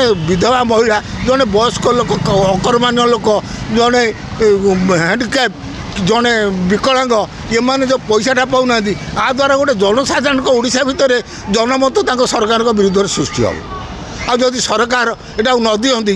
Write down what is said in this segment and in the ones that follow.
ଜଣେ ବିଧବା ମହିଳା ଜଣେ ବୟସ୍କ ଲୋକ ଅକର୍ମାନ୍ୟ ଲୋକ ଜଣେ ହ୍ୟାଣ୍ଡିକ୍ୟାପ୍ ଜଣେ ବିକଳାଙ୍ଗ ଏମାନେ ଯେଉଁ ପଇସାଟା ପାଉନାହାନ୍ତି ଆ ଦ୍ୱାରା ଗୋଟେ ଜନସାଧାରଣଙ୍କ ଓଡ଼ିଶା ଭିତରେ ଜନମତ ତାଙ୍କ ସରକାରଙ୍କ ବିରୁଦ୍ଧରେ ସୃଷ୍ଟି ହେବ। ଆଉ ଯଦି ସରକାର ଏଟାକୁ ନ ଦିଅନ୍ତି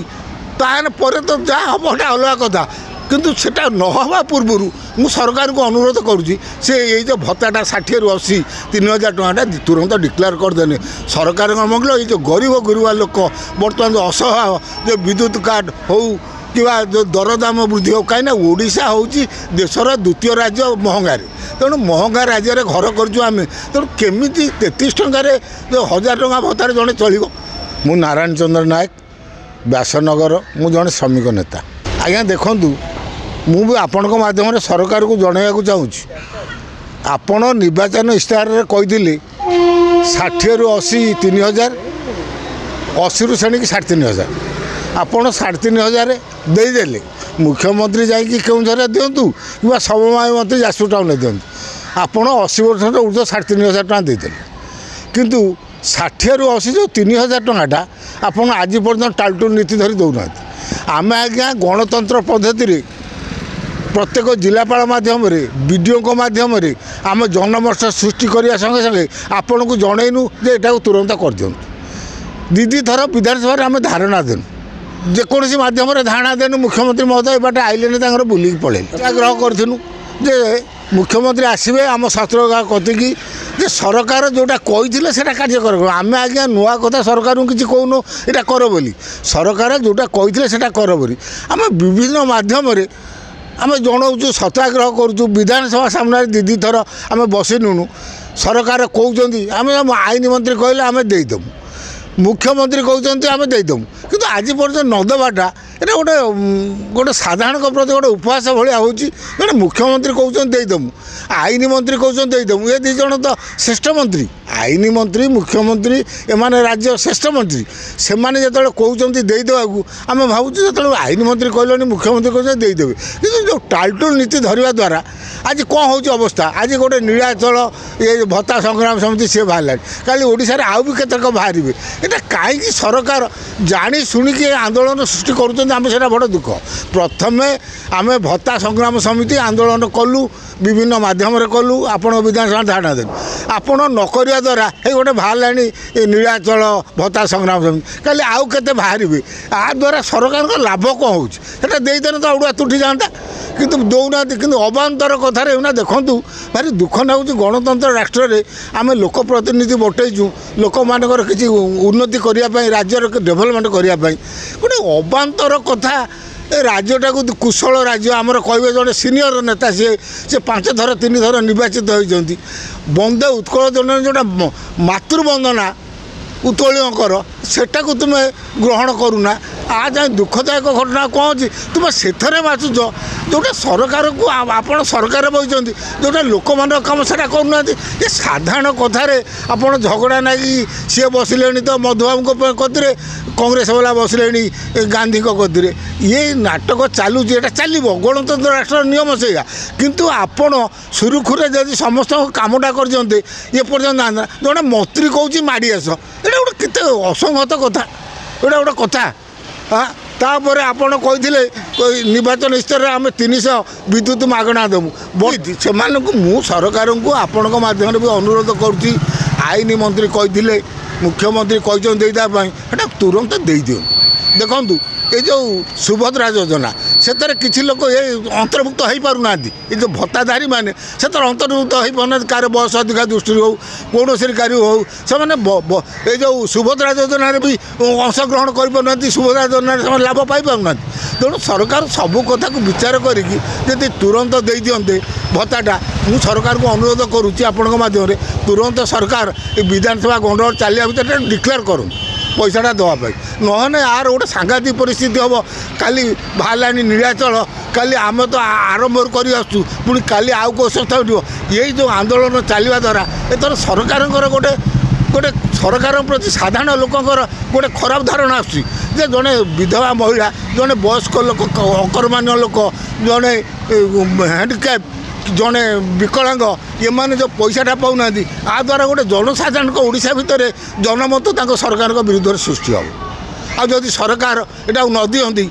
ତାହେଲେ ପରେ ତ ଯାହା ହେବ ସେଟା ଅଲଗା କଥା, କିନ୍ତୁ ସେଟା ନ ହେବା ପୂର୍ବରୁ ମୁଁ ସରକାରଙ୍କୁ ଅନୁରୋଧ କରୁଛି ସେ ଏଇ ଯେଉଁ ଭତ୍ତାଟା 60ରୁ 80 3000 ଟଙ୍କାଟା ତୁରନ୍ତ ଡିକ୍ଲେୟାର କରିଦେଲେ ସରକାରଙ୍କ ମଙ୍ଗଳ। ଏଇ ଯେଉଁ ଗରିବ ଗୁରୁବା ଲୋକ ବର୍ତ୍ତମାନ ଯେଉଁ ଅସହାୟ ଯେଉଁ ବିଦ୍ୟୁତ କାଟ ହେଉ କିମ୍ବା ଯେଉଁ ଦରଦାମ ବୃଦ୍ଧି ହେଉ, କାହିଁକିନା ଓଡ଼ିଶା ହେଉଛି ଦେଶର ଦ୍ୱିତୀୟ ରାଜ୍ୟ ମହଙ୍ଗାରେ, ତେଣୁ ମହଙ୍ଗା ରାଜ୍ୟରେ ଘର କରିଛୁ ଆମେ, ତେଣୁ କେମିତି 33 ଟଙ୍କାରେ ଯେଉଁ 1000 ଟଙ୍କା ଭତ୍ତାରେ ଜଣେ ଚଳିବ। ମୁଁ ନାରାୟଣ ଚନ୍ଦ୍ର ନାୟକ, ବ୍ୟାସନଗର, ମୁଁ ଜଣେ ଶ୍ରମିକ ନେତା। ଆଜ୍ଞା ଦେଖନ୍ତୁ, ମୁଁ ବି ଆପଣଙ୍କ ମାଧ୍ୟମରେ ସରକାରକୁ ଜଣାଇବାକୁ ଚାହୁଁଛି, ଆପଣ ନିର୍ବାଚନ ଇସ୍ତାହାରରେ କହିଥିଲେ 60ରୁ 80 3000, 80ରୁ ସେଣିକି 35,000, ଆପଣ 35,000 ଦେଇଦେଲେ। ମୁଖ୍ୟମନ୍ତ୍ରୀ ଯାଇକି କେଉଁଝରରେ ଦିଅନ୍ତୁ କିମ୍ବା ସମବାୟ ମନ୍ତ୍ରୀ ଯାଜପୁର ଟାଉନରେ ଦିଅନ୍ତୁ, ଆପଣ 80 ବର୍ଷର ଉର୍ଦ୍ଧ୍ୱ 35,000 ଟଙ୍କା ଦେଇଦେଲେ। କିନ୍ତୁ 60ରୁ 80 ଯେଉଁ 3,000 ଟଙ୍କାଟା ଆପଣ ଆଜି ପର୍ଯ୍ୟନ୍ତ ଟାଲଟୁଲ ନୀତି ଧରି ଦେଉନାହାନ୍ତି। ଆମେ ଆଜ୍ଞା ଗଣତନ୍ତ୍ର ପଦ୍ଧତିରେ ପ୍ରତ୍ୟେକ ଜିଲ୍ଲାପାଳ ମାଧ୍ୟମରେ ବିଡ଼ିଓଙ୍କ ମାଧ୍ୟମରେ ଆମେ ଜନମତ ସୃଷ୍ଟି କରିବା ସଙ୍ଗେ ସଙ୍ଗେ ଆପଣଙ୍କୁ ଜଣାଇନୁ ଯେ ଏଟାକୁ ତୁରନ୍ତ କରିଦିଅନ୍ତୁ। ଦିଦି ଥର ବିଧାନସଭାରେ ଆମେ ଧାରଣା ଦେନୁ, ଯେକୌଣସି ମାଧ୍ୟମରେ ଧାରଣା ଦେନୁ, ମୁଖ୍ୟମନ୍ତ୍ରୀ ମହୋଦୟ ଏବାଟେ ଆଇଲେନି ତାଙ୍କର ବୁଲିକି ପଳେଇଲେ। ଆଗ୍ରହ କରିଥିଲୁ ଯେ ମୁଖ୍ୟମନ୍ତ୍ରୀ ଆସିବେ ଆମ ଶତ୍ରୁଘ୍ନ କତିକି ଯେ ସରକାର ଯେଉଁଟା କହିଥିଲେ ସେଇଟା କାର୍ଯ୍ୟକର। ଆମେ ଆଜ୍ଞା ନୂଆ କଥା ସରକାରଙ୍କୁ କିଛି କହୁନୁ ଏଇଟା କର ବୋଲି, ସରକାର ଯେଉଁଟା କହିଥିଲେ ସେଇଟା କର ବୋଲି ଆମେ ବିଭିନ୍ନ ମାଧ୍ୟମରେ ଆମେ ଜଣାଉଛୁ, ସତ୍ୟାଗ୍ରହ କରୁଛୁ। ବିଧାନସଭା ସାମ୍ନାରେ ଦିଦି ଥର ଆମେ ବସିନୁଣୁ, ସରକାର କହୁଛନ୍ତି ଆମେ ଆଇନ ମନ୍ତ୍ରୀ କହିଲେ ଆମେ ଦେଇଦେବୁ, ମୁଖ୍ୟମନ୍ତ୍ରୀ କହୁଛନ୍ତି ଆମେ ଦେଇଦେବୁ, କିନ୍ତୁ ଆଜି ପର୍ଯ୍ୟନ୍ତ ନ ଦେବାଟା এটা ଗୋଟେ ସାଧାରଣଙ୍କ ପ୍ରତି ଗୋଟେ ଉପହାସ ଭଳିଆ ହେଉଛି। ଜଣେ ମୁଖ୍ୟମନ୍ତ୍ରୀ କହୁଛନ୍ତି ଦେଇଦେବୁ, ଆଇନ ମନ୍ତ୍ରୀ କହୁଛନ୍ତି ଦେଇଦେବୁ, ଏ ଦୁଇ ଜଣ ତ ଶ୍ରେଷ୍ଠ ମନ୍ତ୍ରୀ, ଆଇନ ମନ୍ତ୍ରୀ ମୁଖ୍ୟମନ୍ତ୍ରୀ ଏମାନେ ରାଜ୍ୟ ଶ୍ରେଷ୍ଠ ମନ୍ତ୍ରୀ। ସେମାନେ ଯେତେବେଳେ କହୁଛନ୍ତି ଦେଇଦେବାକୁ ଆମେ ଭାବୁଛୁ ଯେତେବେଳେ ଆଇନ ମନ୍ତ୍ରୀ କହିଲେଣି ମୁଖ୍ୟମନ୍ତ୍ରୀ କହୁଛନ୍ତି ଦେଇଦେବେ, କିନ୍ତୁ ଯେଉଁ ଟାଲଟୁଲ ନୀତି ଧରିବା ଦ୍ୱାରା ଆଜି କ'ଣ ହେଉଛି ଅବସ୍ଥା। ଆଜି ଗୋଟେ ନୀଳାଚଳ ଏ ଭତ୍ତା ସଂଗ୍ରାମ ସମିତି ସିଏ ବାହାରିଲାଣି, କାଲି ଓଡ଼ିଶାରେ ଆଉ ବି କେତେକ ବାହାରିବେ। এটা କାହିଁକି ସରକାର ଜାଣି ଶୁଣିକି ଆନ୍ଦୋଳନ ସୃଷ୍ଟି କରୁଛନ୍ତି, ଆମେ ସେଇଟା ବଡ଼ ଦୁଃଖ। ପ୍ରଥମେ ଆମେ ଭତ୍ତା ସଂଗ୍ରାମ ସମିତି ଆନ୍ଦୋଳନ କଲୁ, ବିଭିନ୍ନ ମାଧ୍ୟମରେ କଲୁ, ଆପଣଙ୍କ ବିଧାନସଭା ଧାରଣା ଦେଲୁ। ଆପଣ ନ କରିବା ଦ୍ୱାରା ଏଇ ଗୋଟେ ବାହାରିଲାଣି ନୀଳାଚଳ ଭତ୍ତା ସଂଗ୍ରାମ ସମିତି, କାଲି ଆଉ କେତେ ବାହାରିବେ। ଆ ଦ୍ୱାରା ସରକାରଙ୍କ ଲାଭ କ'ଣ ହେଉଛି, ସେଇଟା ଦେଇଦେଲେ ତ ଅଡ଼ୁଆ ତୁଟି ଯାଆନ୍ତା, କିନ୍ତୁ ଦେଉନାହାନ୍ତି। କିନ୍ତୁ ଅବାନ୍ତର କଥାରେ ଏଇନା ଦେଖନ୍ତୁ, ଭାରି ଦୁଃଖ ଲାଗୁଛି। ଗଣତନ୍ତ୍ର ରାଷ୍ଟ୍ରରେ ଆମେ ଲୋକ ପ୍ରତିନିଧି ବଟେଇଛୁ ଲୋକମାନଙ୍କର କିଛି ଉନ୍ନତି କରିବା ପାଇଁ, ରାଜ୍ୟର ଡେଭଲପମେଣ୍ଟ କରିବା ପାଇଁ। ଗୋଟେ ଅବାନ୍ତର କଥା, ଏ ରାଜ୍ୟଟାକୁ କୁଶଳ ରାଜ୍ୟ ଆମର କହିବେ ଜଣେ ସିନିୟର ନେତା, ସେ 5 ଥର 3 ଥର ନିର୍ବାଚିତ ହୋଇଛନ୍ତି। ବନ୍ଦେ ଉତ୍କଳ ଜନନୀ ଯେଉଁଟା ମାତୃବନ୍ଦନା ଉତ୍କଳୀୟଙ୍କର, ସେଟାକୁ ତୁମେ ଗ୍ରହଣ କରୁନା। ଆ ଯାଏଁ ଦୁଃଖଦାୟକ ଘଟଣା କ'ଣ ଅଛି, ତୁମେ ସେଥିରେ ବାଛୁଛ ଯେଉଁଟା ସରକାରକୁ ଆପଣ ସରକାର ବହିଛନ୍ତି, ଯେଉଁଟା ଲୋକମାନଙ୍କ କାମ ସେଇଟା କରୁନାହାନ୍ତି। ଏ ସାଧାରଣ କଥାରେ ଆପଣ ଝଗଡ଼ା ନାଗି ସିଏ ବସିଲେଣି ତ ମଧୁବାବୁଙ୍କ କତିରେ, କଂଗ୍ରେସ ବାଲା ବସିଲେଣି ଗାନ୍ଧୀଙ୍କ କତିରେ। ଇଏ ନାଟକ ଚାଲୁଛି, ଏଇଟା ଚାଲିବ, ଗଣତନ୍ତ୍ର ରାଷ୍ଟ୍ରର ନିୟମ ସେଇଆ। କିନ୍ତୁ ଆପଣ ସୁରୁଖୁରୁରେ ଯଦି ସମସ୍ତଙ୍କ କାମଟା କରିଛନ୍ତି ଏପର୍ଯ୍ୟନ୍ତ ଜଣେ ମନ୍ତ୍ରୀ କହୁଛି ମାଡ଼ି ଆସ, ଏଇଟା ଗୋଟେ କେତେ ଅସଙ୍ଗତ କଥା, ଏଇଟା ଗୋଟେ କଥା। ତାପରେ ଆପଣ କହିଥିଲେ ନିର୍ବାଚନ ସ୍ତରରେ ଆମେ 300 ବିଦ୍ୟୁତ ମାଗଣା ଦେବୁ। ସେମାନଙ୍କୁ ମୁଁ ସରକାରଙ୍କୁ ଆପଣଙ୍କ ମାଧ୍ୟମରେ ବି ଅନୁରୋଧ କରୁଛି, ଆଇନ ମନ୍ତ୍ରୀ କହିଥିଲେ, ମୁଖ୍ୟମନ୍ତ୍ରୀ କହିଛନ୍ତି ଦେଇଦେବା ପାଇଁ, ସେଟା ତୁରନ୍ତ ଦେଇଦିଅନ୍ତୁ। ଦେଖନ୍ତୁ ଏ ଯେଉଁ ସୁଭଦ୍ରା ଯୋଜନା, ସେଥିରେ କିଛି ଲୋକ ଏ ଅନ୍ତର୍ଭୁକ୍ତ ହୋଇପାରୁନାହାନ୍ତି। ଏ ଯେଉଁ ଭତ୍ତାଧାରୀମାନେ ସେଥିରେ ଅନ୍ତର୍ଭୁକ୍ତ ହୋଇପାରୁନାହାନ୍ତି, କାହାର ବୟସ ଅଧିକା ଦୃଷ୍ଟିରୁ ହେଉ, କୌଣସି କାରୁ ହେଉ, ସେମାନେ ଏ ଯେଉଁ ସୁଭଦ୍ରା ଯୋଜନାରେ ବି ଅଂଶଗ୍ରହଣ କରିପାରୁନାହାନ୍ତି, ସୁଭଦ୍ରା ଯୋଜନାରେ ସେମାନେ ଲାଭ ପାଇପାରୁନାହାନ୍ତି। ତେଣୁ ସରକାର ସବୁ କଥାକୁ ବିଚାର କରିକି ଯଦି ତୁରନ୍ତ ଦେଇଦିଅନ୍ତେ ଭତ୍ତାଟା, ମୁଁ ସରକାରଙ୍କୁ ଅନୁରୋଧ କରୁଛି ଆପଣଙ୍କ ମାଧ୍ୟମରେ, ତୁରନ୍ତ ସରକାର ଏ ବିଧାନସଭା ଗଣ୍ଡଗୋଳ ଚାଲିବା ଭିତରେ ଡିକ୍ଲେୟାର କରନ୍ତୁ ପଇସାଟା ଦେବା ପାଇଁ। ନହେଲେ ଆର ଗୋଟେ ସାଂଘାତିକ ପରିସ୍ଥିତି ହେବ। କାଲି ବାହାରିଲାଣି ନୀଳାଚଳ, କାଲି ଆମେ ତ ଆରମ୍ଭରୁ କରି ଆସୁଛୁ, ପୁଣି କାଲି ଆଉ କେଉଁ ସଂସ୍ଥା ଉଠିବ। ଏଇ ଯେଉଁ ଆନ୍ଦୋଳନ ଚାଲିବା ଦ୍ୱାରା ଏଥର ସରକାରଙ୍କର ଗୋଟେ ସରକାରଙ୍କ ପ୍ରତି ସାଧାରଣ ଲୋକଙ୍କର ଗୋଟେ ଖରାପ ଧାରଣା ଆସୁଛି ଯେ ଜଣେ ବିଧବା ମହିଳା, ଜଣେ ବୟସ୍କ ଲୋକ, ଅକର୍ମାନ୍ୟ ଲୋକ, ଜଣେ ହ୍ୟାଣ୍ଡିକ୍ୟାପ୍, ଜଣେ ବିକଳାଙ୍ଗ ଏମାନେ ଯେଉଁ ପଇସାଟା ପାଉନାହାନ୍ତି, ଆ ଦ୍ୱାରା ଗୋଟେ ଜନସାଧାରଣଙ୍କ ଓଡ଼ିଶା ଭିତରେ ଜନମତ ତାଙ୍କ ସରକାରଙ୍କ ବିରୁଦ୍ଧରେ ସୃଷ୍ଟି ହେବ। ଆଉ ଯଦି ସରକାର ଏଟାକୁ ନ ଦିଅନ୍ତି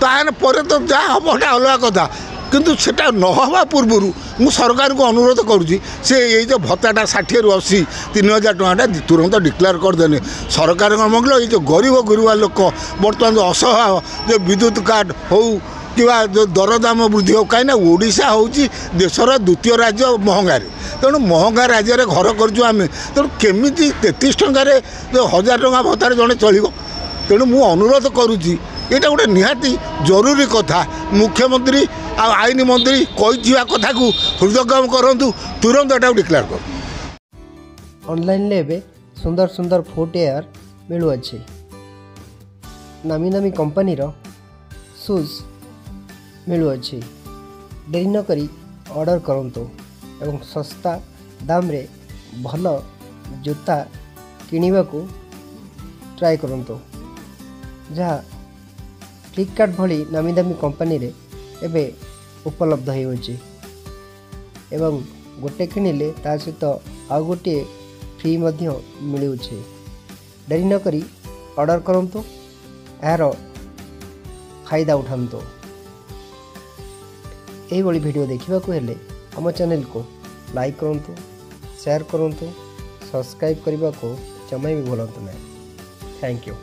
ତାହେଲେ ପରେ ତ ଯାହା ହେବ ସେଟା ଅଲଗା କଥା, କିନ୍ତୁ ସେଟା ନ ହେବା ପୂର୍ବରୁ ମୁଁ ସରକାରଙ୍କୁ ଅନୁରୋଧ କରୁଛି ସେ ଏଇ ଯେଉଁ ଭତ୍ତାଟା 60ରୁ 80 3000 ଟଙ୍କାଟା ତୁରନ୍ତ ଡିକ୍ଲେୟାର କରିଦେଲେ ସରକାରଙ୍କ ମଙ୍ଗଳ। ଏଇ ଯେଉଁ ଗରିବ ଗୁରୁବା ଲୋକ ବର୍ତ୍ତମାନ ଯେଉଁ ଅସହାୟ ଯେଉଁ ବିଦ୍ୟୁତ କାଟ ହେଉ କିମ୍ବା ଯେଉଁ ଦରଦାମ ବୃଦ୍ଧି ହେଉ, କାହିଁକିନା ଓଡ଼ିଶା ହେଉଛି ଦେଶର ଦ୍ୱିତୀୟ ରାଜ୍ୟ ମହଙ୍ଗାରେ, ତେଣୁ ମହଙ୍ଗା ରାଜ୍ୟରେ ଘର କରିଛୁ ଆମେ, ତେଣୁ କେମିତି 33 ଟଙ୍କାରେ ଯେଉଁ 1000 ଟଙ୍କା ଭତ୍ତାରେ ଜଣେ ଚଳିବ। ତେଣୁ ମୁଁ ଅନୁରୋଧ କରୁଛି ଏଇଟା ଗୋଟେ ନିହାତି ଜରୁରୀ କଥା, ମୁଖ୍ୟମନ୍ତ୍ରୀ ଆଉ ଆଇନ ମନ୍ତ୍ରୀ କହିଥିବା କଥାକୁ ହୃଦୟଙ୍ଗମ କରନ୍ତୁ, ତୁରନ୍ତ ଏଟାକୁ ଡିକ୍ଲେୟାର କରନ୍ତୁ। ଅନଲାଇନ୍ରେ ଏବେ ସୁନ୍ଦର ସୁନ୍ଦର ଫୁଟୱେୟାର ମିଳୁଅଛି। ନାମୀ ନାମୀ କମ୍ପାନୀର ସୁଜ୍ ମିଳୁଅଛି। ଡେରି ନକରି ଅର୍ଡ଼ର କରନ୍ତୁ ଏବଂ ଶସ୍ତା ଦାମରେ ଭଲ ଜୋତା କିଣିବାକୁ ଟ୍ରାଏ କରନ୍ତୁ, ଯାହା ଫ୍ଲିପକାର୍ଟ ଭଳି ନାମୀ ଦାମୀ କମ୍ପାନୀରେ ଏବେ ଉପଲବ୍ଧ ହେଉଅଛି ଏବଂ ଗୋଟେ କିଣିଲେ ତା ସହିତ ଆଉ ଗୋଟିଏ ଫ୍ରି ମଧ୍ୟ ମିଳୁଛି। ଡେରି ନକରି ଅର୍ଡ଼ର କରନ୍ତୁ, ଏହାର ଫାଇଦା ଉଠାନ୍ତୁ। ଏହିଭଳି ଭିଡ଼ିଓ ଦେଖିବାକୁ ହେଲେ ଆମ ଚ୍ୟାନେଲକୁ ଲାଇକ୍ କରନ୍ତୁ, ସେୟାର କରନ୍ତୁ, ସବସ୍କ୍ରାଇବ୍ କରିବାକୁ ଜମା ବି ଭୁଲନ୍ତୁ ନାହିଁ। Thank you.